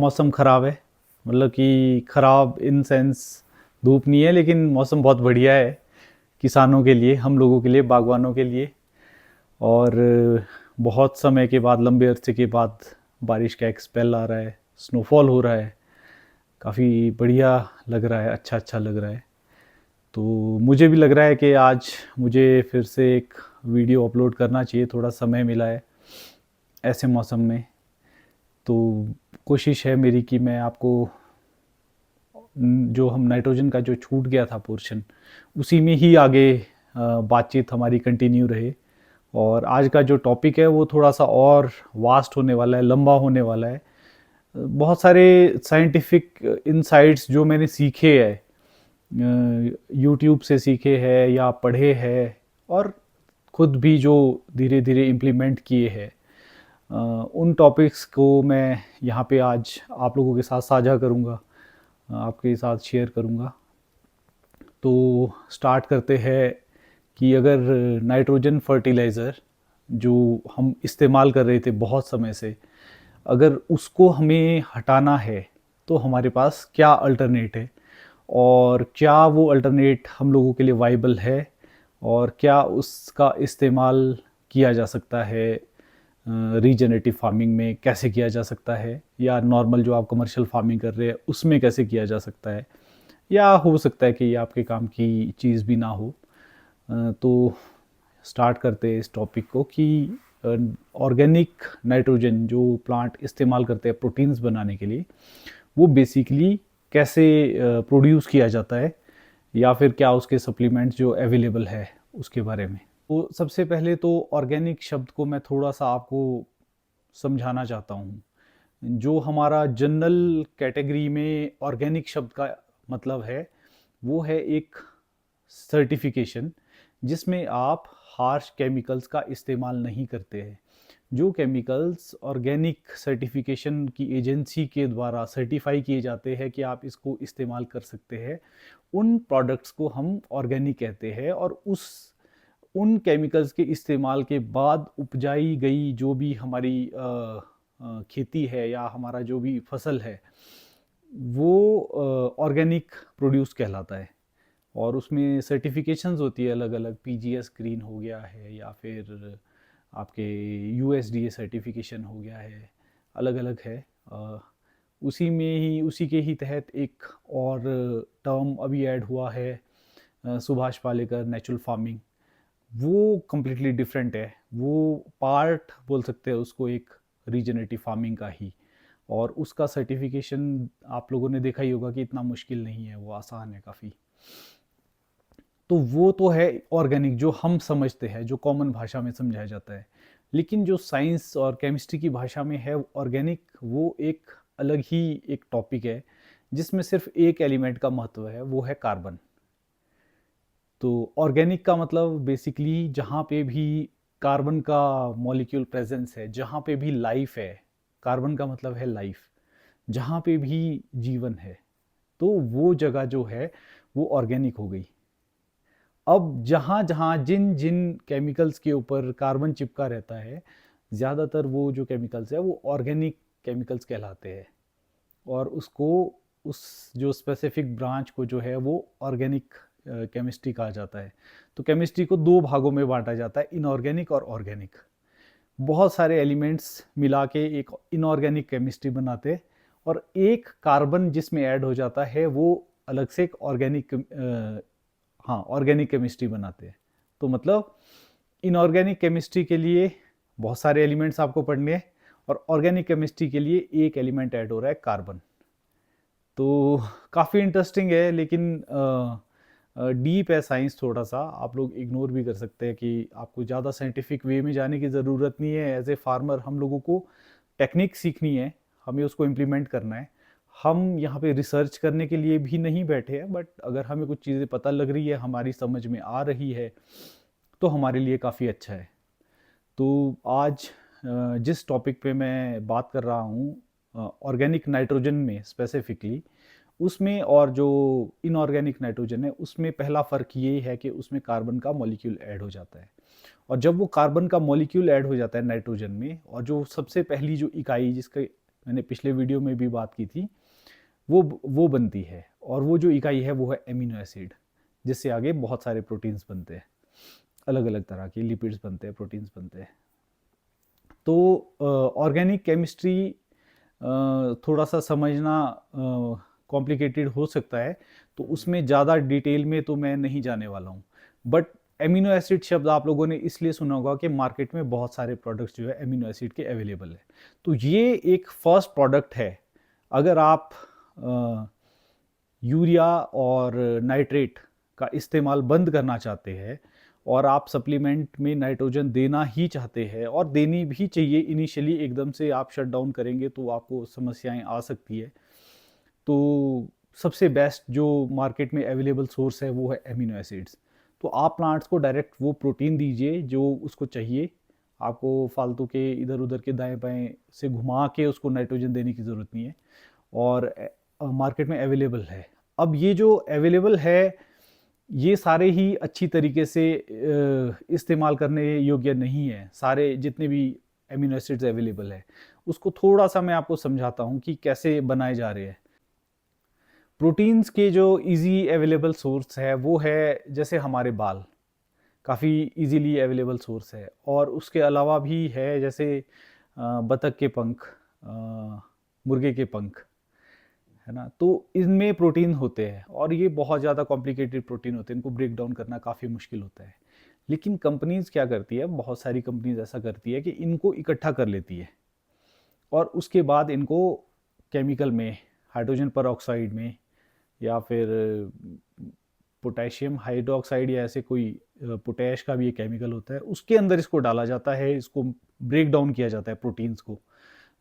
मौसम ख़राब है। मतलब कि ख़राब इन सेंस धूप नहीं है, लेकिन मौसम बहुत बढ़िया है किसानों के लिए, हम लोगों के लिए, बागवानों के लिए। और बहुत समय के बाद, लंबे अरसे के बाद बारिश का एक स्पेल आ रहा है, स्नोफॉल हो रहा है। काफ़ी बढ़िया लग रहा है, अच्छा अच्छा लग रहा है। तो मुझे भी लग रहा है कि आज मुझे फिर से एक वीडियो अपलोड करना चाहिए, थोड़ा समय मिला है ऐसे मौसम में। तो कोशिश है मेरी कि मैं आपको जो हम नाइट्रोजन का जो छूट गया था पोर्शन, उसी में ही आगे बातचीत हमारी कंटिन्यू रहे। और आज का जो टॉपिक है वो थोड़ा सा और वास्ट होने वाला है, लंबा होने वाला है। बहुत सारे साइंटिफिक इंसाइट्स जो मैंने सीखे हैं, यूट्यूब से सीखे हैं या पढ़े हैं, और खुद भी जो धीरे धीरे इम्प्लीमेंट किए हैं, उन टॉपिक्स को मैं यहाँ पे आज आप लोगों के साथ साझा करूँगा, आपके साथ शेयर करूँगा। तो स्टार्ट करते हैं कि अगर नाइट्रोजन फर्टिलाइज़र जो हम इस्तेमाल कर रहे थे बहुत समय से, अगर उसको हमें हटाना है तो हमारे पास क्या अल्टरनेट है, और क्या वो अल्टरनेट हम लोगों के लिए वाइबल है, और क्या उसका इस्तेमाल किया जा सकता है रीजनरेटिव फार्मिंग में, कैसे किया जा सकता है, या नॉर्मल जो आप कमर्शियल फार्मिंग कर रहे हैं उसमें कैसे किया जा सकता है, या हो सकता है कि ये आपके काम की चीज़ भी ना हो। तो स्टार्ट करते हैं इस टॉपिक को कि ऑर्गेनिक नाइट्रोजन जो प्लांट इस्तेमाल करते हैं प्रोटीन्स बनाने के लिए, वो बेसिकली कैसे प्रोड्यूस किया जाता है, या फिर क्या उसके सप्लीमेंट्स जो अवेलेबल है उसके बारे में। तो सबसे पहले तो ऑर्गेनिक शब्द को मैं थोड़ा सा आपको समझाना चाहता हूँ। जो हमारा जनरल कैटेगरी में ऑर्गेनिक शब्द का मतलब है, वो है एक सर्टिफिकेशन जिसमें आप हार्श केमिकल्स का इस्तेमाल नहीं करते हैं। जो केमिकल्स ऑर्गेनिक सर्टिफिकेशन की एजेंसी के द्वारा सर्टिफाई किए जाते हैं कि आप इसको इस्तेमाल कर सकते हैं, उन प्रोडक्ट्स को हम ऑर्गेनिक कहते हैं। और उन केमिकल्स के इस्तेमाल के बाद उपजाई गई जो भी हमारी खेती है, या हमारा जो भी फसल है, वो ऑर्गेनिक प्रोड्यूस कहलाता है। और उसमें सर्टिफिकेशंस होती है अलग अलग, पीजीएस ग्रीन हो गया है, या फिर आपके यूएसडीए सर्टिफिकेशन हो गया है, अलग अलग है। अ, उसी में ही, उसी के ही तहत एक और टर्म अभी ऐड हुआ है, सुभाष पालेकर नेचुरल फार्मिंग। वो कम्प्लीटली डिफरेंट है, वो पार्ट बोल सकते हैं उसको एक रीजनरेटिव फार्मिंग का ही। और उसका सर्टिफिकेशन आप लोगों ने देखा ही होगा कि इतना मुश्किल नहीं है, वो आसान है काफ़ी। तो वो तो है ऑर्गेनिक, जो हम समझते हैं, जो कॉमन भाषा में समझाया जाता है। लेकिन जो साइंस और केमिस्ट्री की भाषा में है ऑर्गेनिक, वो एक अलग ही एक टॉपिक है, जिसमें सिर्फ एक एलिमेंट का महत्व है, वो है कार्बन। तो ऑर्गेनिक का मतलब बेसिकली जहाँ पे भी कार्बन का मॉलिक्यूल प्रेजेंस है, जहाँ पे भी लाइफ है, कार्बन का मतलब है लाइफ, जहाँ पे भी जीवन है, तो वो जगह जो है वो ऑर्गेनिक हो गई। अब जहाँ जहाँ जिन जिन केमिकल्स के ऊपर कार्बन चिपका रहता है, ज़्यादातर वो जो केमिकल्स है वो ऑर्गेनिक केमिकल्स कहलाते हैं। और उसको, उस जो स्पेसिफिक ब्रांच को जो है वो ऑर्गेनिक केमिस्ट्री कहा जाता है। तो केमिस्ट्री को दो भागों में बांटा जाता है, इनऑर्गेनिक और ऑर्गेनिक। बहुत सारे एलिमेंट्स मिला के एक इनऑर्गेनिक केमिस्ट्री बनाते हैं, और एक कार्बन जिसमें ऐड हो जाता है वो अलग से एक ऑर्गेनिक, हाँ, ऑर्गेनिक केमिस्ट्री बनाते हैं। तो मतलब इनऑर्गेनिक केमिस्ट्री के लिए बहुत सारे एलिमेंट्स आपको पढ़ने हैं, और ऑर्गेनिक केमिस्ट्री के लिए एक एलिमेंट ऐड हो रहा है, कार्बन। तो काफ़ी इंटरेस्टिंग है, लेकिन डीप है साइंस। थोड़ा सा आप लोग इग्नोर भी कर सकते हैं कि आपको ज़्यादा साइंटिफिक वे में जाने की ज़रूरत नहीं है। एज ए फार्मर हम लोगों को टेक्निक सीखनी है, हमें उसको इम्प्लीमेंट करना है। हम यहाँ पे रिसर्च करने के लिए भी नहीं बैठे हैं, बट अगर हमें कुछ चीज़ें पता लग रही है, हमारी समझ में आ रही है, तो हमारे लिए काफ़ी अच्छा है। तो आज जिस टॉपिक पे मैं बात कर रहा हूँ ऑर्गेनिक नाइट्रोजन में स्पेसिफिकली, उसमें और जो इनऑर्गेनिक नाइट्रोजन है, उसमें पहला फ़र्क ये है कि उसमें कार्बन का मॉलिक्यूल ऐड हो जाता है। और जब वो कार्बन का मॉलिक्यूल ऐड हो जाता है नाइट्रोजन में, और जो सबसे पहली जो इकाई जिसके मैंने पिछले वीडियो में भी बात की थी, वो बनती है। और वो जो इकाई है वो है एमिनो एसिड, जिससे आगे बहुत सारे प्रोटीन्स बनते हैं, अलग अलग तरह के लिपिड्स बनते हैं, प्रोटीन्स बनते हैं। तो ऑर्गेनिक केमिस्ट्री थोड़ा सा समझना कॉम्प्लिकेटेड हो सकता है, तो उसमें ज़्यादा डिटेल में तो मैं नहीं जाने वाला हूँ। बट एमिनो एसिड शब्द आप लोगों ने इसलिए सुना होगा कि मार्केट में बहुत सारे प्रोडक्ट्स जो है एमिनो एसिड के अवेलेबल है। तो ये एक फर्स्ट प्रोडक्ट है। अगर आप यूरिया और नाइट्रेट का इस्तेमाल बंद करना चाहते हैं और आप सप्लीमेंट में नाइट्रोजन देना ही चाहते हैं, और देनी भी चाहिए इनिशियली, एकदम से आप शट डाउन करेंगे तो आपको समस्याएं आ सकती है। तो सबसे बेस्ट जो मार्केट में अवेलेबल सोर्स है वो है एमिनो एसिड्स। तो आप प्लांट्स को डायरेक्ट वो प्रोटीन दीजिए जो उसको चाहिए। आपको फालतू के इधर उधर के दाएं बाएं से घुमा के उसको नाइट्रोजन देने की ज़रूरत नहीं है, और मार्केट में अवेलेबल है। अब ये जो अवेलेबल है ये सारे ही अच्छी तरीके से इस्तेमाल करने योग्य नहीं है। सारे जितने भी एमिनो एसिड्स अवेलेबल है उसको थोड़ा सा मैं आपको समझाता हूँ कि कैसे बनाए जा रहे हैं। प्रोटीन्स के जो इजी अवेलेबल सोर्स है वो है जैसे हमारे बाल, काफ़ी इजीली अवेलेबल सोर्स है। और उसके अलावा भी है जैसे बतख के पंख, मुर्गे के पंख, है ना। तो इनमें प्रोटीन होते हैं और ये बहुत ज़्यादा कॉम्प्लिकेटेड प्रोटीन होते हैं, इनको ब्रेक डाउन करना काफ़ी मुश्किल होता है। लेकिन कंपनीज क्या करती है, बहुत सारी कंपनीज ऐसा करती है कि इनको इकट्ठा कर लेती है और उसके बाद इनको केमिकल में, हाइड्रोजन परऑक्साइड में या फिर पोटेशियम हाइड्रोक्साइड या ऐसे कोई पोटैश का भी एक केमिकल होता है, उसके अंदर इसको डाला जाता है। इसको ब्रेक डाउन किया जाता है प्रोटीन्स को,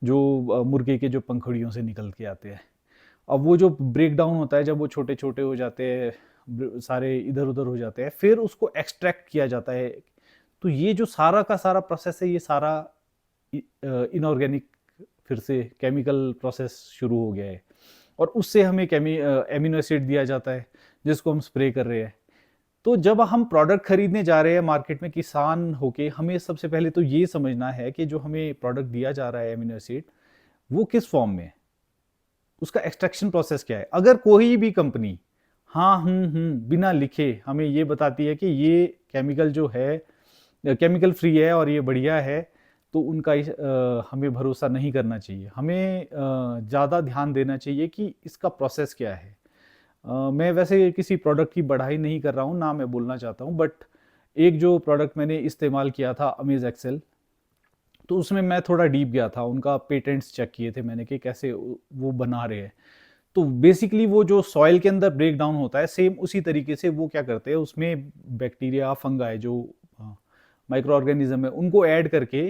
जो मुर्गे के जो पंखुड़ियों से निकल के आते हैं। अब वो जो ब्रेक डाउन होता है, जब वो छोटे छोटे हो जाते हैं, सारे इधर उधर हो जाते हैं, फिर उसको एक्सट्रैक्ट किया जाता है। तो ये जो सारा का सारा प्रोसेस है, ये सारा इनऑर्गेनिक फिर से केमिकल प्रोसेस शुरू हो गया है, और उससे हमें एमिनो एसिड दिया जाता है जिसको हम स्प्रे कर रहे हैं। तो जब हम प्रोडक्ट खरीदने जा रहे हैं मार्केट में किसान होके, हमें सबसे पहले तो ये समझना है कि जो हमें प्रोडक्ट दिया जा रहा है एमिनो एसिड, वो किस फॉर्म में है, उसका एक्सट्रैक्शन प्रोसेस क्या है। अगर कोई भी कंपनी हाँ बिना लिखे हमें ये बताती है कि ये केमिकल जो है केमिकल फ्री है और ये बढ़िया है, तो उनका हमें भरोसा नहीं करना चाहिए। हमें ज़्यादा ध्यान देना चाहिए कि इसका प्रोसेस क्या है। मैं वैसे किसी प्रोडक्ट की बढ़ाई नहीं कर रहा हूँ, ना मैं बोलना चाहता हूँ, बट एक जो प्रोडक्ट मैंने इस्तेमाल किया था अमेज एक्सेल, तो उसमें मैं थोड़ा डीप गया था, उनका पेटेंट्स चेक किए थे मैंने कि कैसे वो बना रहे हैं। तो बेसिकली वो जो सॉइल के अंदर ब्रेक डाउन होता है, सेम उसी तरीके से वो क्या करते हैं, उसमें बैक्टीरिया फंगाई जो माइक्रो ऑर्गेनिज्म है उनको ऐड करके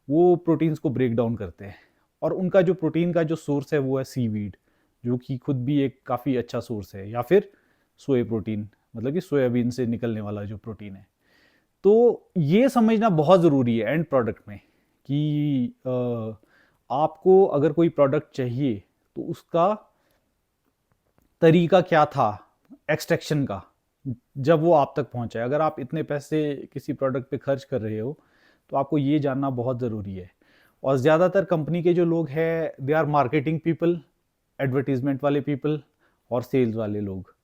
वो प्रोटीन्स को ब्रेक डाउन करते हैं। और उनका जो प्रोटीन का जो सोर्स है वो है सीवीड, जो कि खुद भी एक काफ़ी अच्छा सोर्स है, या फिर सोए प्रोटीन, मतलब कि सोयाबीन से निकलने वाला जो प्रोटीन है। तो ये समझना बहुत ज़रूरी है एंड प्रोडक्ट में कि आपको अगर कोई प्रोडक्ट चाहिए तो उसका तरीका क्या था एक्सट्रैक्शन का, जब वो आप तक पहुंचा है। अगर आप इतने पैसे किसी प्रोडक्ट पे खर्च कर रहे हो तो आपको ये जानना बहुत ज़रूरी है। और ज़्यादातर कंपनी के जो लोग हैं, they are marketing people, advertisement वाले पीपल और सेल्स वाले लोग।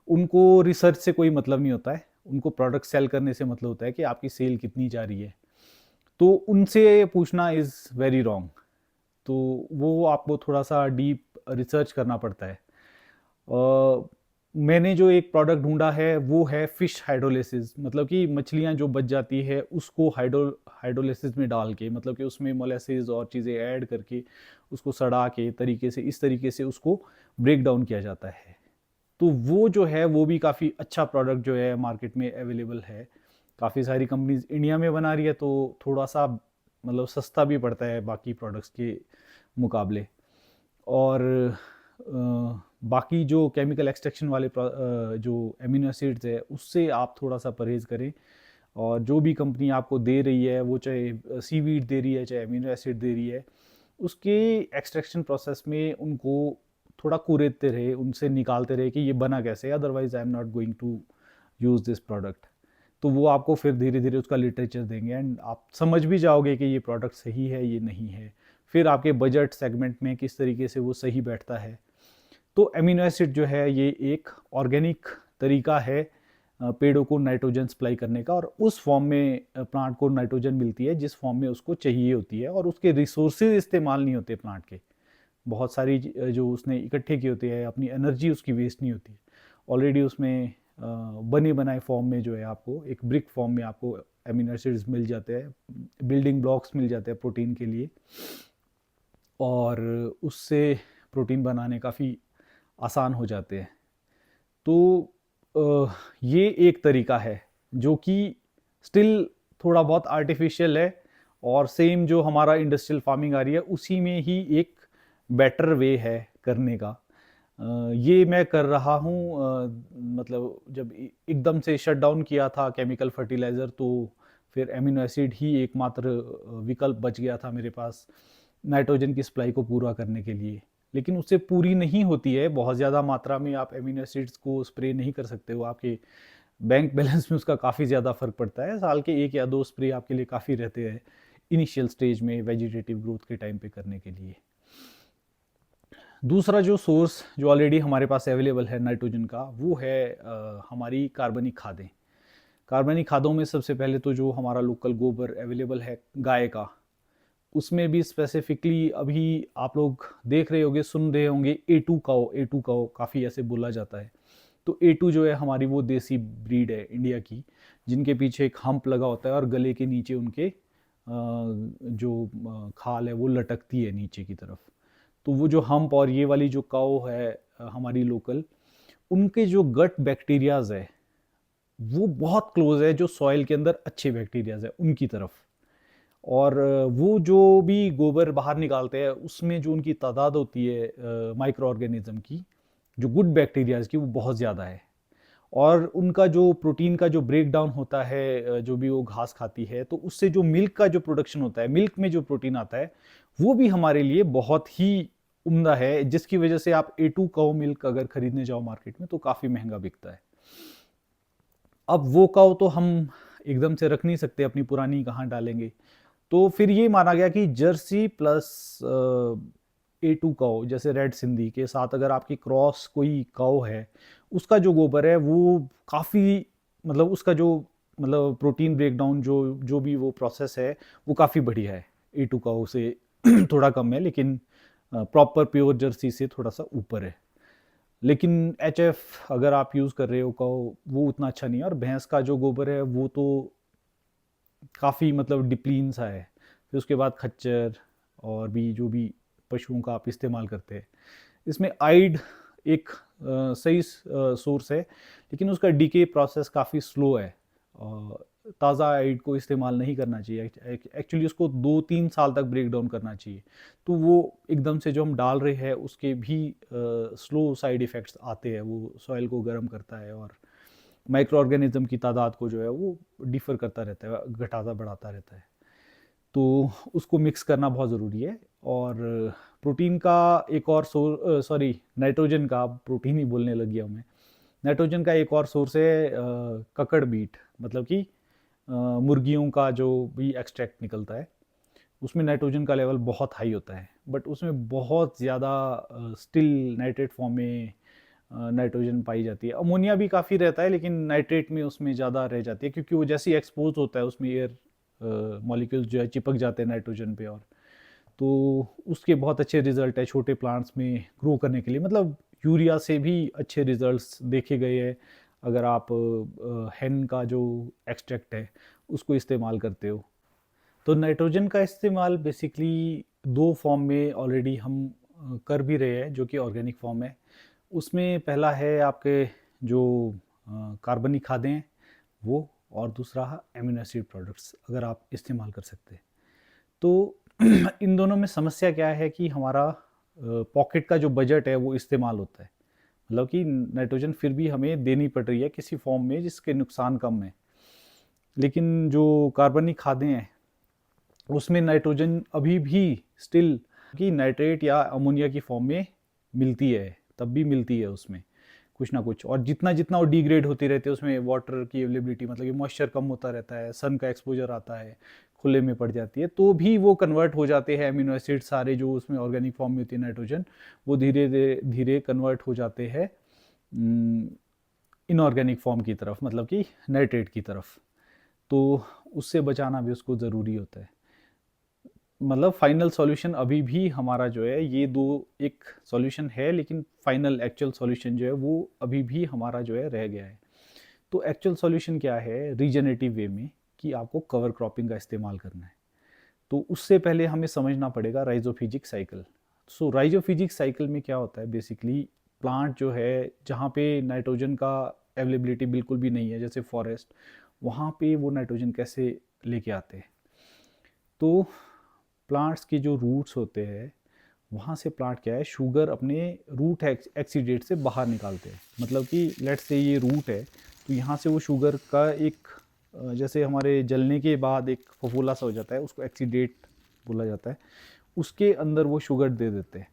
उनको रिसर्च से कोई मतलब नहीं होता है, उनको प्रोडक्ट सेल करने से मतलब होता है कि आपकी सेल कितनी जा रही है। तो उनसे पूछना इज़ वेरी रॉन्ग। तो वो आपको थोड़ा सा डीप रिसर्च करना पड़ता है। मैंने जो एक प्रोडक्ट ढूंढा है वो है फिश हाइड्रोलिसिस, मतलब कि मछलियाँ जो बच जाती है उसको हाइड्रोलिसिस में डाल के, मतलब कि उसमें मोलेसिस और चीज़ें ऐड करके उसको सड़ा के तरीके से, इस तरीके से उसको ब्रेक डाउन किया जाता है। तो वो जो है वो भी काफ़ी अच्छा प्रोडक्ट जो है मार्केट में अवेलेबल है। काफ़ी सारी कंपनीज इंडिया में बना रही है, तो थोड़ा सा मतलब सस्ता भी पड़ता है बाकी प्रोडक्ट्स के मुकाबले। और बाकी जो केमिकल एक्सट्रैक्शन वाले जो एमिनो एसिड्स है उससे आप थोड़ा सा परहेज़ करें। और जो भी कंपनी आपको दे रही है, वो चाहे सीवीड दे रही है चाहे एमिनो एसिड दे रही है, उसके एक्सट्रैक्शन प्रोसेस में उनको थोड़ा कुरेदते रहे, उनसे निकालते रहे कि ये बना कैसे, otherwise I am not going to use this product. तो वो आपको फिर धीरे धीरे उसका लिटरेचर देंगे एंड आप समझ भी जाओगे कि ये प्रोडक्ट सही है, ये नहीं है। फिर आपके बजट सेगमेंट में किस तरीके से वो सही बैठता है। तो अमीनो एसिड जो है ये एक ऑर्गेनिक तरीका है पेड़ों को नाइट्रोजन सप्लाई करने का, और उस फॉर्म में प्लांट को नाइट्रोजन मिलती है जिस फॉर्म में उसको चाहिए होती है, और उसके रिसोर्सेज इस्तेमाल नहीं होते प्लांट के। बहुत सारी जो उसने इकट्ठे की होती है अपनी एनर्जी उसकी वेस्ट नहीं होती है। ऑलरेडी उसमें बने बनाए फॉर्म में जो है आपको एक ब्रिक फॉर्म में आपको अमीनो एसिड्स मिल जाते हैं, बिल्डिंग ब्लॉक्स मिल जाते हैं प्रोटीन के लिए, और उससे प्रोटीन बनाने काफ़ी आसान हो जाते हैं। तो ये एक तरीका है जो कि स्टिल थोड़ा बहुत आर्टिफिशियल है, और सेम जो हमारा इंडस्ट्रियल फार्मिंग आ रही है उसी में ही एक बेटर वे है करने का। ये मैं कर रहा हूँ, मतलब जब एकदम से शट डाउन किया था केमिकल फर्टिलाइज़र, तो फिर एमिनो एसिड ही एकमात्र विकल्प बच गया था मेरे पास नाइट्रोजन की सप्लाई को पूरा करने के लिए। लेकिन उससे पूरी नहीं होती है, बहुत ज़्यादा मात्रा में आप एमिनो एसिड्स को स्प्रे नहीं कर सकते हो, आपके बैंक बैलेंस में उसका काफ़ी ज़्यादा फर्क पड़ता है। साल के 1 या 2 स्प्रे आपके लिए काफ़ी रहते हैं इनिशियल स्टेज में वेजिटेटिव ग्रोथ के टाइम पे करने के लिए। दूसरा जो सोर्स जो ऑलरेडी हमारे पास अवेलेबल है नाइट्रोजन का, वो है हमारी कार्बनिक खादें। कार्बनिक खादों में सबसे पहले तो जो हमारा लोकल गोबर अवेलेबल है गाय का, उसमें भी स्पेसिफिकली अभी आप लोग देख रहे होंगे, सुन रहे होंगे A2 काओ काफ़ी ऐसे बोला जाता है। तो A2 जो है हमारी वो देसी ब्रीड है इंडिया की, जिनके पीछे एक हम्प लगा होता है और गले के नीचे उनके जो खाल है वो लटकती है नीचे की तरफ। तो वो जो हम्प और ये वाली जो काओ है हमारी लोकल, उनके जो गट बैक्टीरियाज है वो बहुत क्लोज है जो सॉइल के अंदर अच्छे बैक्टीरियाज है उनकी तरफ। और वो जो भी गोबर बाहर निकालते हैं उसमें जो उनकी तादाद होती है माइक्रो ऑर्गेनिज्म की, जो गुड बैक्टीरियाज की, वो बहुत ज़्यादा है। और उनका जो प्रोटीन का जो ब्रेक डाउन होता है, जो भी वो घास खाती है, तो उससे जो मिल्क का जो प्रोडक्शन होता है, मिल्क में जो प्रोटीन आता है, वो भी हमारे लिए बहुत ही उम्दा है, जिसकी वजह से आप A2 काउ मिल्क अगर खरीदने जाओ मार्केट में तो काफ़ी महंगा बिकता है। अब वो काउ तो हम एकदम से रख नहीं सकते, अपनी पुरानी कहाँ डालेंगे, तो फिर ये माना गया कि जर्सी प्लस A2 काउ, जैसे रेड सिंधी के साथ अगर आपकी क्रॉस कोई काउ है, उसका जो गोबर है वो काफ़ी, मतलब उसका जो मतलब प्रोटीन ब्रेकडाउन जो जो भी वो प्रोसेस है वो काफ़ी बढ़िया है। A2 काउ से थोड़ा कम है, लेकिन प्रॉपर प्योर जर्सी से थोड़ा सा ऊपर है। लेकिन HF अगर आप यूज़ कर रहे हो काउ, वो उतना अच्छा नहीं है। और भैंस का जो गोबर है वो तो काफ़ी मतलब डिप्लीन सा है। फिर उसके बाद खच्चर और भी जो भी पशुओं का आप इस्तेमाल करते हैं, इसमें आइड एक सही सोर्स है, लेकिन उसका डीके प्रोसेस काफ़ी स्लो है। ताज़ा आइड को इस्तेमाल नहीं करना चाहिए, एक्चुअली उसको 2-3 साल तक ब्रेक डाउन करना चाहिए। तो वो एकदम से जो हम डाल रहे हैं उसके भी स्लो साइड इफ़ेक्ट्स आते हैं, वो सॉइल को गर्म करता है और माइक्रो ऑर्गेनिज्म की तादाद को जो है वो डिफ़र करता रहता है, घटाता बढ़ाता रहता है। तो उसको मिक्स करना बहुत ज़रूरी है। और प्रोटीन का एक और सॉरी नाइट्रोजन का, प्रोटीन ही बोलने लग गया मैं। नाइट्रोजन का एक और सोर्स है ककड़ बीट, मतलब कि मुर्गियों का जो भी एक्सट्रैक्ट निकलता है, उसमें नाइट्रोजन का लेवल बहुत हाई होता है, बट उसमें बहुत ज़्यादा स्टिल नाइट्रेट फॉर्म में नाइट्रोजन पाई जाती है। अमोनिया भी काफ़ी रहता है, लेकिन नाइट्रेट में उसमें ज़्यादा रह जाती है, क्योंकि वो जैसे ही एक्सपोज होता है उसमें एयर मॉलिक्यूल्स जो है चिपक जाते हैं नाइट्रोजन पे। और तो उसके बहुत अच्छे रिजल्ट है छोटे प्लांट्स में ग्रो करने के लिए, मतलब यूरिया से भी अच्छे रिजल्ट्स देखे गए हैं अगर आप हेन का जो एक्सट्रैक्ट है उसको इस्तेमाल करते हो। तो नाइट्रोजन का इस्तेमाल बेसिकली दो फॉर्म में ऑलरेडी हम कर भी रहे हैं, जो कि ऑर्गेनिक फॉर्म है। उसमें पहला है आपके जो कार्बनिक खादें हैं वो, और दूसरा है एमिनो एसिड प्रोडक्ट्स अगर आप इस्तेमाल कर सकते हैं। तो इन दोनों में समस्या क्या है कि हमारा पॉकेट का जो बजट है वो इस्तेमाल होता है, मतलब कि नाइट्रोजन फिर भी हमें देनी पड़ रही है किसी फॉर्म में जिसके नुकसान कम है। लेकिन जो कार्बनिक खादें हैं उसमें नाइट्रोजन अभी भी स्टिल कि नाइट्रेट या अमोनिया की फॉर्म में मिलती है, तब भी मिलती है उसमें कुछ ना कुछ। और जितना जितना वो डिग्रेड होती रहती है उसमें वाटर की अवेलेबिलिटी, मतलब कि मॉइस्चर कम होता रहता है, सन का एक्सपोजर आता है, खुले में पड़ जाती है, तो भी वो कन्वर्ट हो जाते हैं अमीनो एसिड सारे जो उसमें ऑर्गेनिक फॉर्म में होती है नाइट्रोजन, वो धीरे धीरे कन्वर्ट हो जाते हैं इनऑर्गेनिक फॉर्म की तरफ, मतलब कि नाइट्रेट की तरफ। तो उससे बचाना भी उसको ज़रूरी होता है। मतलब फाइनल सॉल्यूशन अभी भी हमारा जो है ये दो एक सॉल्यूशन है, लेकिन फाइनल एक्चुअल सॉल्यूशन जो है वो अभी भी हमारा जो है रह गया है। तो एक्चुअल सॉल्यूशन क्या है रीजनरेटिव वे में, कि आपको कवर क्रॉपिंग का इस्तेमाल करना है। तो उससे पहले हमें समझना पड़ेगा राइजोफिजिक साइकिल। सो राइजोफिजिक साइकिल में क्या होता है बेसिकली, प्लांट जो है जहाँ पे नाइट्रोजन का अवेलेबिलिटी बिल्कुल भी नहीं है, जैसे फॉरेस्ट, वहाँ पे वो नाइट्रोजन कैसे लेके आते हैं। तो प्लांट्स के जो रूट्स होते हैं वहाँ से प्लांट क्या है शुगर अपने रूट एक्सीडेट से बाहर निकालते हैं। मतलब कि लेट्स से ये रूट है, तो यहाँ से वो शुगर का एक जैसे हमारे जलने के बाद एक फफूला सा हो जाता है, उसको एक्सीडेट बोला जाता है, उसके अंदर वो शुगर दे देते हैं।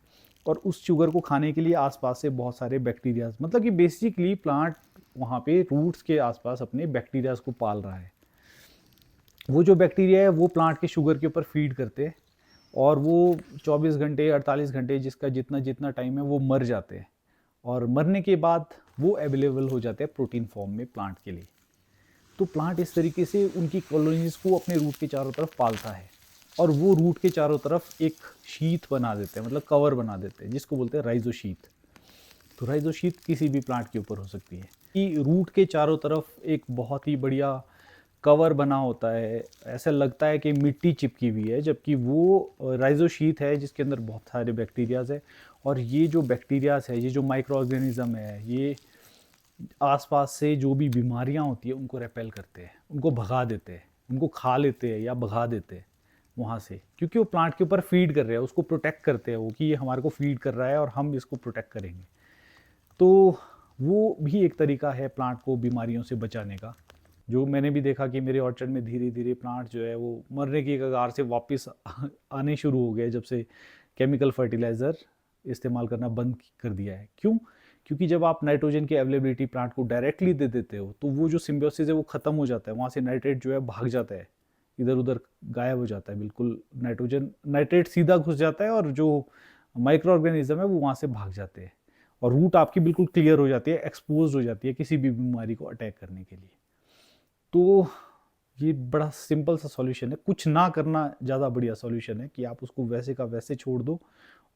और उस शुगर को खाने के लिए आसपास से बहुत सारे बैक्टीरियाज, मतलब कि बेसिकली प्लांट वहाँ पे रूट्स के आसपास अपने बैक्टीरियाज को पाल रहा है। वो जो बैक्टीरिया है वो प्लांट के शुगर के ऊपर फीड करते हैं, और वो 24 घंटे 48 घंटे जिसका जितना जितना टाइम है वो मर जाते हैं, और मरने के बाद वो अवेलेबल हो जाते हैं प्रोटीन फॉर्म में प्लांट के लिए। तो प्लांट इस तरीके से उनकी कॉलोनीज को अपने रूट के चारों तरफ पालता है, और वो रूट के चारों तरफ एक शीथ बना देते हैं, मतलब कवर बना देते हैं, जिसको बोलते हैं राइजोशीथ। तो राइजोशीथ किसी भी प्लांट के ऊपर हो सकती है कि रूट के चारों तरफ एक बहुत ही बढ़िया कवर बना होता है, ऐसा लगता है कि मिट्टी चिपकी हुई है, जबकि वो राइजोशीथ है जिसके अंदर बहुत सारे बैक्टीरियाज है। और ये जो बैक्टीरियाज है, ये जो माइक्रो ऑर्गेनिज्म है, ये आसपास से जो भी बीमारियां होती है उनको रेपेल करते हैं, उनको भगा देते हैं, उनको खा लेते हैं या भगा देते हैं वहाँ से, क्योंकि वो प्लांट के ऊपर फीड कर रहे हैं, उसको प्रोटेक्ट करते हैं वो, कि ये हमारे को फीड कर रहा है और हम इसको प्रोटेक्ट करेंगे। तो वो भी एक तरीका है प्लांट को बीमारियों से बचाने का। जो मैंने भी देखा कि मेरे ऑर्चर्ड में धीरे धीरे प्लांट जो है वो मरने की कगार से वापस आने शुरू हो गए, जब से केमिकल फर्टिलाइज़र इस्तेमाल करना बंद कर दिया है। क्यों? क्योंकि जब आप नाइट्रोजन की अवेलेबिलिटी प्लांट को डायरेक्टली दे देते हो, तो वो जो सिम्बियोसिस है वो ख़त्म हो जाता है, वहाँ से नाइट्रेट जो है भाग जाता है, इधर उधर गायब हो जाता है, बिल्कुल नाइट्रेट सीधा घुस जाता है, और जो माइक्रो ऑर्गेनिज्म है वो वहाँ से भाग जाते हैं, और रूट आपकी बिल्कुल क्लियर हो जाती है, एक्सपोज हो जाती है किसी भी बीमारी को अटैक करने के लिए। तो ये बड़ा सिंपल सा सॉल्यूशन है, कुछ ना करना ज़्यादा बढ़िया सॉल्यूशन है, कि आप उसको वैसे का वैसे छोड़ दो,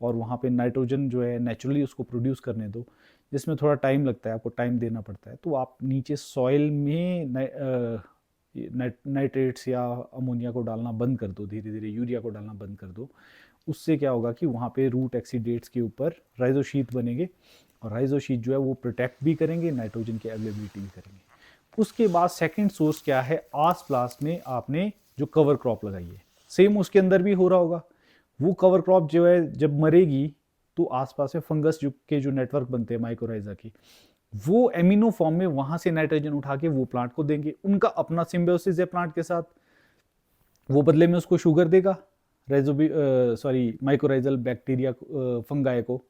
और वहाँ पे नाइट्रोजन जो है नेचुरली उसको प्रोड्यूस करने दो, जिसमें थोड़ा टाइम लगता है, आपको टाइम देना पड़ता है। तो आप नीचे सॉइल में नाइट्रेट्स या अमोनिया को डालना बंद कर दो, धीरे धीरे यूरिया को डालना बंद कर दो। उससे क्या होगा कि वहाँ पे रूट एक्सीडेट्स के ऊपर राइजोशीथ बनेंगे, और राइजोशीथ जो है वो प्रोटेक्ट भी करेंगे, नाइट्रोजन की अवेलेबिलिटी भी करेंगे। उसके बाद सेकंड सोर्स क्या है, आस पास में आपने जो कवर क्रॉप लगाई है, सेम उसके अंदर भी हो रहा होगा। वो कवर क्रॉप जो है जब मरेगी, तो आसपास में फंगस के जो नेटवर्क बनते हैं माइकोराइजा की, वो एमिनो फॉर्म में वहां से नाइट्रोजन उठा के वो प्लांट को देंगे। उनका अपना सिम्बियोसिस है प्लांट के साथ, वो बदले में उसको शुगर देगा, माइकोराइजल बैक्टीरिया फंगाई को।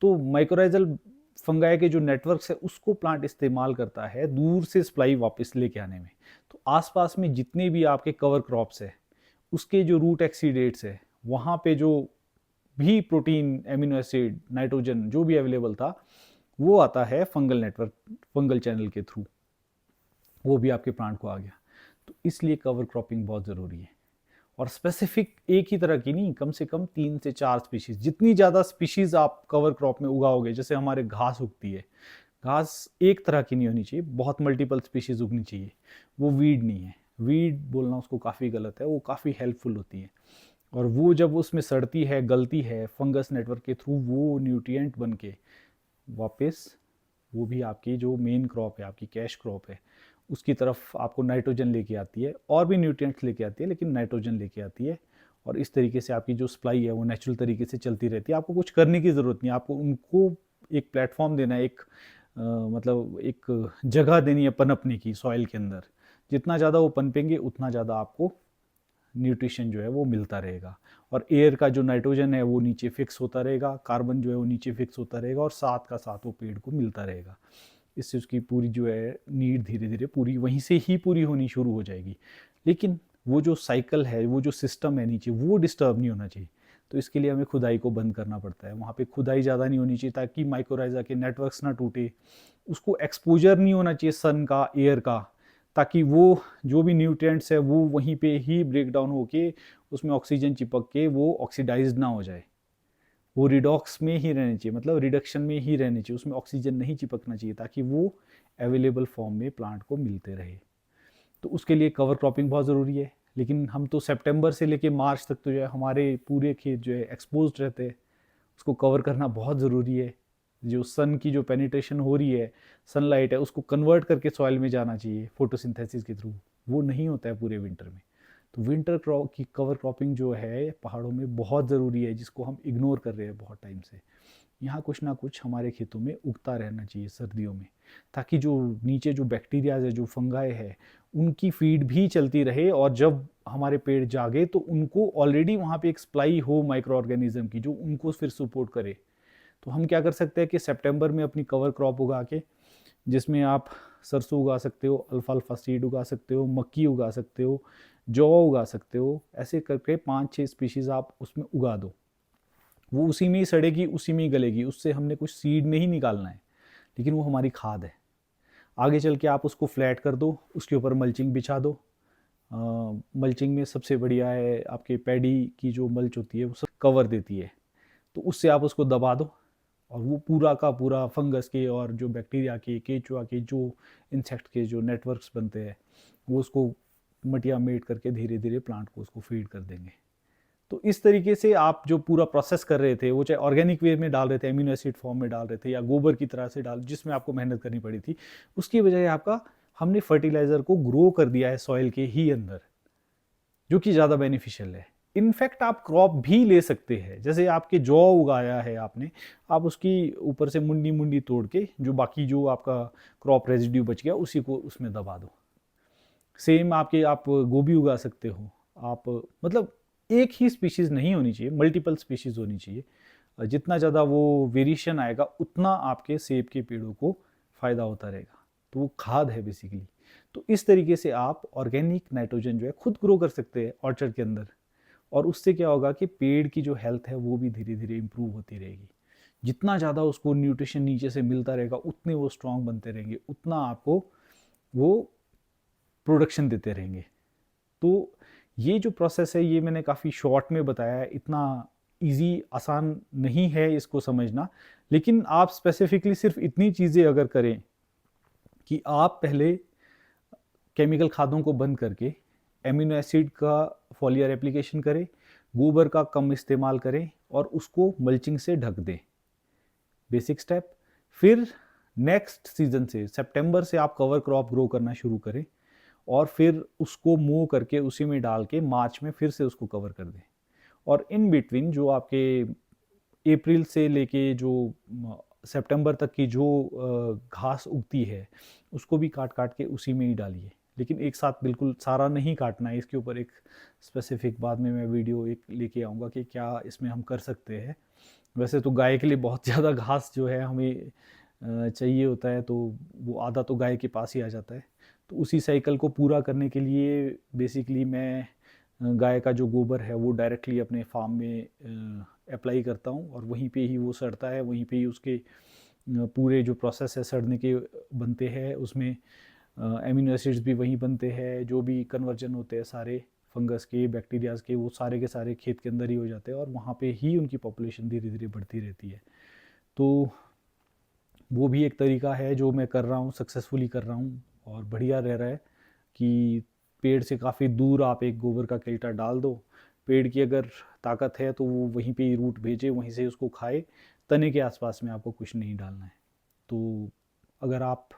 तो माइकोराइजल फंगाई के जो नेटवर्क्स है उसको प्लांट इस्तेमाल करता है दूर से सप्लाई वापस लेके आने में। तो आसपास में जितने भी आपके कवर क्रॉप्स है, उसके जो रूट एक्सीडेट्स है, वहाँ पे जो भी प्रोटीन, एमिनो एसिड, नाइट्रोजन जो भी अवेलेबल था, वो आता है फंगल नेटवर्क, फंगल चैनल के थ्रू, वो भी आपके प्लांट को आ गया। तो इसलिए कवर क्रॉपिंग बहुत ज़रूरी है, और स्पेसिफिक एक ही तरह की नहीं, कम से कम 3 से 4 स्पीशीज, जितनी ज़्यादा स्पीशीज आप कवर क्रॉप में उगाओगे, जैसे हमारे घास उगती है, घास एक तरह की नहीं होनी चाहिए, बहुत मल्टीपल स्पीशीज उगनी चाहिए। वो वीड नहीं है, वीड बोलना उसको काफ़ी गलत है, वो काफ़ी हेल्पफुल होती है, और वो जब उसमें सड़ती है, गलती है फंगस नेटवर्क के थ्रू, वो न्यूट्रिएंट बन के वापस वो भी आपकी जो मेन क्रॉप है, आपकी कैश क्रॉप है, उसकी तरफ आपको नाइट्रोजन लेके आती है, और भी न्यूट्रिएंट्स लेके आती है, लेकिन नाइट्रोजन लेके आती है। और इस तरीके से आपकी जो सप्लाई है वो नेचुरल तरीके से चलती रहती है, आपको कुछ करने की ज़रूरत नहीं, आपको उनको एक प्लेटफॉर्म देना है, एक मतलब एक जगह देनी है पनपने की सॉइल के अंदर। जितना ज़्यादा वो पनपेंगे उतना ज़्यादा आपको न्यूट्रिशन जो है वो मिलता रहेगा, और एयर का जो नाइट्रोजन है वो नीचे फिक्स होता रहेगा, कार्बन जो है वो नीचे फिक्स होता रहेगा, और साथ का साथ वो पेड़ को मिलता रहेगा। इससे उसकी पूरी जो है नीड धीरे धीरे पूरी वहीं से ही पूरी होनी शुरू हो जाएगी। लेकिन वो जो साइकिल है, वो जो सिस्टम है नीचे, वो डिस्टर्ब नहीं होना चाहिए। तो इसके लिए हमें खुदाई को बंद करना पड़ता है। वहाँ पे खुदाई ज़्यादा नहीं होनी चाहिए ताकि माइक्रोराइजा के नेटवर्क्स ना टूटे। उसको एक्सपोजर नहीं होना चाहिए सन का, एयर का, ताकि वो जो भी न्यूट्रिएंट्स है वो वहीं पे ही ब्रेक डाउन होके उसमें ऑक्सीजन चिपक के वो ऑक्सीडाइज ना हो जाए। वो रिडॉक्स में ही रहनी चाहिए, मतलब रिडक्शन में ही रहनी चाहिए, उसमें ऑक्सीजन नहीं चिपकना चाहिए, ताकि वो अवेलेबल फॉर्म में प्लांट को मिलते रहे। तो उसके लिए कवर क्रॉपिंग बहुत ज़रूरी है। लेकिन हम तो सितंबर से लेके मार्च तक तो जो है हमारे पूरे खेत जो है एक्सपोज्ड रहते हैं, उसको कवर करना बहुत ज़रूरी है। जो सन की जो पेनिट्रेशन हो रही है, सनलाइट है, उसको कन्वर्ट करके सॉइल में जाना चाहिए फोटोसिंथेसिस के थ्रू। वो नहीं होता है पूरे विंटर में। तो विंटर क्रॉप की कवर क्रॉपिंग जो है पहाड़ों में बहुत ज़रूरी है, जिसको हम इग्नोर कर रहे हैं बहुत टाइम से। यहाँ कुछ ना कुछ हमारे खेतों में उगता रहना चाहिए सर्दियों में, ताकि जो नीचे जो बैक्टीरियाज है, जो फंगाई है, उनकी फीड भी चलती रहे, और जब हमारे पेड़ जागे तो उनको ऑलरेडी वहाँ पे एक सप्लाई हो माइक्रो ऑर्गेनिज्म की, जो उनको फिर सपोर्ट करे। तो हम क्या कर सकते हैं कि सितंबर में अपनी कवर क्रॉप उगा के, जिसमें आप सरसों उगा सकते हो, अल्फाल्फा सीड उगा सकते हो, मक्की उगा सकते हो, जौ उगा सकते हो, ऐसे करके 5-6 स्पीशीज़ आप उसमें उगा दो। वो उसी में ही सड़ेगी, उसी में ही गलेगी, उससे हमने कुछ सीड नहीं निकालना है, लेकिन वो हमारी खाद है। आगे चल के आप उसको फ्लैट कर दो, उसके ऊपर मल्चिंग बिछा दो। मल्चिंग में सबसे बढ़िया है आपके पैडी की जो मल्च होती है, वो सब कवर देती है। तो उससे आप उसको दबा दो, और वो पूरा का पूरा फंगस के और जो बैक्टीरिया के, केचुआ के, जो इंसेक्ट के जो नेटवर्क्स बनते हैं, वो उसको मटिया मेट करके धीरे धीरे प्लांट को उसको फीड कर देंगे। तो इस तरीके से आप जो पूरा प्रोसेस कर रहे थे, वो चाहे ऑर्गेनिक वे में डाल रहे थे, एमिनो एसिड फॉर्म में डाल रहे थे, या गोबर की तरह से डाल, जिसमें आपको मेहनत करनी पड़ी थी, उसकी बजाय आपका हमने फर्टिलाइजर को ग्रो कर दिया है सॉइल के ही अंदर, जो कि ज़्यादा बेनिफिशियल है। इनफैक्ट आप क्रॉप भी ले सकते हैं, जैसे आपके जौ उगाया है आपने, आप उसकी ऊपर से मुंडी मुंडी तोड़ के जो बाकी जो आपका क्रॉप रेजिड्यू बच गया उसी को उसमें दबा दो। सेम आपके आप गोभी उगा सकते हो। आप मतलब एक ही स्पीशीज़ नहीं होनी चाहिए, मल्टीपल स्पीशीज़ होनी चाहिए। जितना ज़्यादा वो वेरिएशन आएगा उतना आपके सेब के पेड़ों को फ़ायदा होता रहेगा। तो वो खाद है बेसिकली। तो इस तरीके से आप ऑर्गेनिक नाइट्रोजन जो है खुद ग्रो कर सकते हैं ऑर्चर्ड के अंदर, और उससे क्या होगा कि पेड़ की जो हेल्थ है वो भी धीरे धीरे इम्प्रूव होती रहेगी। जितना ज़्यादा उसको न्यूट्रिशन नीचे से मिलता रहेगा, उतने वो स्ट्रांग बनते रहेंगे, उतना आपको वो प्रोडक्शन देते रहेंगे। तो ये जो प्रोसेस है, ये मैंने काफ़ी शॉर्ट में बताया है, इतना इजी आसान नहीं है इसको समझना। लेकिन आप स्पेसिफिकली सिर्फ इतनी चीज़ें अगर करें कि आप पहले केमिकल खादों को बंद करके एमिनो एसिड का फॉलियर एप्लीकेशन करें, गोबर का कम इस्तेमाल करें, और उसको मल्चिंग से ढक दें, बेसिक स्टेप। फिर नेक्स्ट सीजन से सितंबर से आप कवर क्रॉप ग्रो करना शुरू करें, और फिर उसको मूव करके उसी में डाल के मार्च में फिर से उसको कवर कर दें। और इन बिटवीन जो आपके अप्रैल से लेके जो सितंबर तक की जो घास उगती है, उसको भी काट काट के उसी में ही डालिए। लेकिन एक साथ बिल्कुल सारा नहीं काटना है, इसके ऊपर एक स्पेसिफिक बाद में मैं वीडियो एक लेके आऊँगा कि क्या इसमें हम कर सकते हैं। वैसे तो गाय के लिए बहुत ज़्यादा घास जो है हमें चाहिए होता है, तो वो आधा तो गाय के पास ही आ जाता है। तो उसी साइकिल को पूरा करने के लिए बेसिकली मैं गाय का जो गोबर है वो डायरेक्टली अपने फार्म में अप्लाई करता हूँ, और वहीं पे ही वो सड़ता है, वहीं पे ही उसके पूरे जो प्रोसेस है सड़ने के बनते हैं, उसमें एमिनो एसिड्स भी वहीं बनते हैं, जो भी कन्वर्जन होते हैं सारे फंगस के, बैक्टीरियाज के, वो सारे के सारे खेत के अंदर ही हो जाते हैं, और वहाँ पे ही उनकी पॉपुलेशन धीरे धीरे बढ़ती रहती है। तो वो भी एक तरीका है जो मैं कर रहा हूँ, सक्सेसफुली कर रहा हूँ, और बढ़िया रह रहा है कि पेड़ से काफ़ी दूर आप एक गोबर का केल्टा डाल दो, पेड़ की अगर ताकत है तो वो वहीं पे ही रूट भेजे, वहीं से उसको खाए, तने के आसपास में आपको कुछ नहीं डालना है। तो अगर आप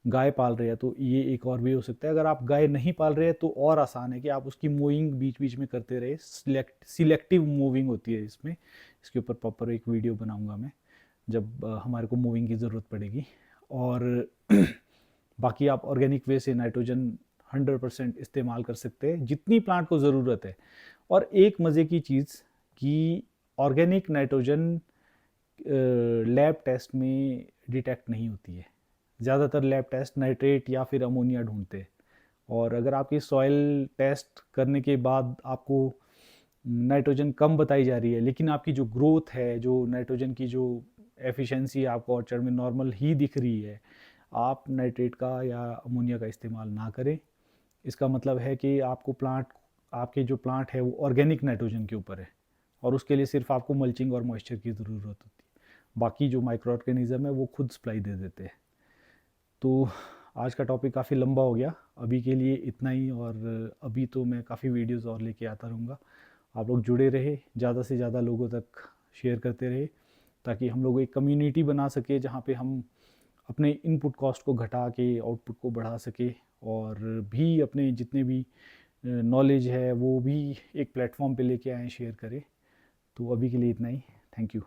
गाय पाल रहे हैं तो ये एक और वे हो सकता है। अगर आप गाय नहीं पाल रहे हैं तो और आसान है कि आप उसकी मूविंग बीच बीच में करते रहे, सिलेक्टिव मूविंग होती है इसमें। इसके ऊपर प्रॉपर एक वीडियो बनाऊंगा मैं जब हमारे को मूविंग की ज़रूरत पड़ेगी। और बाकी आप ऑर्गेनिक वे से नाइट्रोजन 100% इस्तेमाल कर सकते हैं जितनी प्लांट को ज़रूरत है। और एक मज़े की चीज़ कि ऑर्गेनिक नाइट्रोजन लैब टेस्ट में डिटेक्ट नहीं होती है। ज़्यादातर लैब टेस्ट नाइट्रेट या फिर अमोनिया ढूंढते हैं, और अगर आपकी सॉइल टेस्ट करने के बाद आपको नाइट्रोजन कम बताई जा रही है, लेकिन आपकी जो ग्रोथ है, जो नाइट्रोजन की जो एफिशिएंसी आपको ऑर्चर्ड में नॉर्मल ही दिख रही है, आप नाइट्रेट का या अमोनिया का इस्तेमाल ना करें। इसका मतलब है कि आपके जो प्लांट है वो ऑर्गेनिक नाइट्रोजन के ऊपर है, और उसके लिए सिर्फ आपको मल्चिंग और मॉइस्चर की ज़रूरत होती है। बाकी जो माइक्रो ऑर्गेनिज्म है वो खुद सप्लाई दे देते हैं। तो आज का टॉपिक काफ़ी लंबा हो गया, अभी के लिए इतना ही। और अभी तो मैं काफ़ी वीडियोस और लेके आता रहूँगा। आप लोग जुड़े रहे, ज़्यादा से ज़्यादा लोगों तक शेयर करते रहे, ताकि हम लोग एक कम्युनिटी बना सके जहाँ पे हम अपने इनपुट कॉस्ट को घटा के आउटपुट को बढ़ा सके, और भी अपने जितने भी नॉलेज है वो भी एक प्लेटफॉर्म पे लेके आएँ, शेयर करें। तो अभी के लिए इतना ही। Thank you.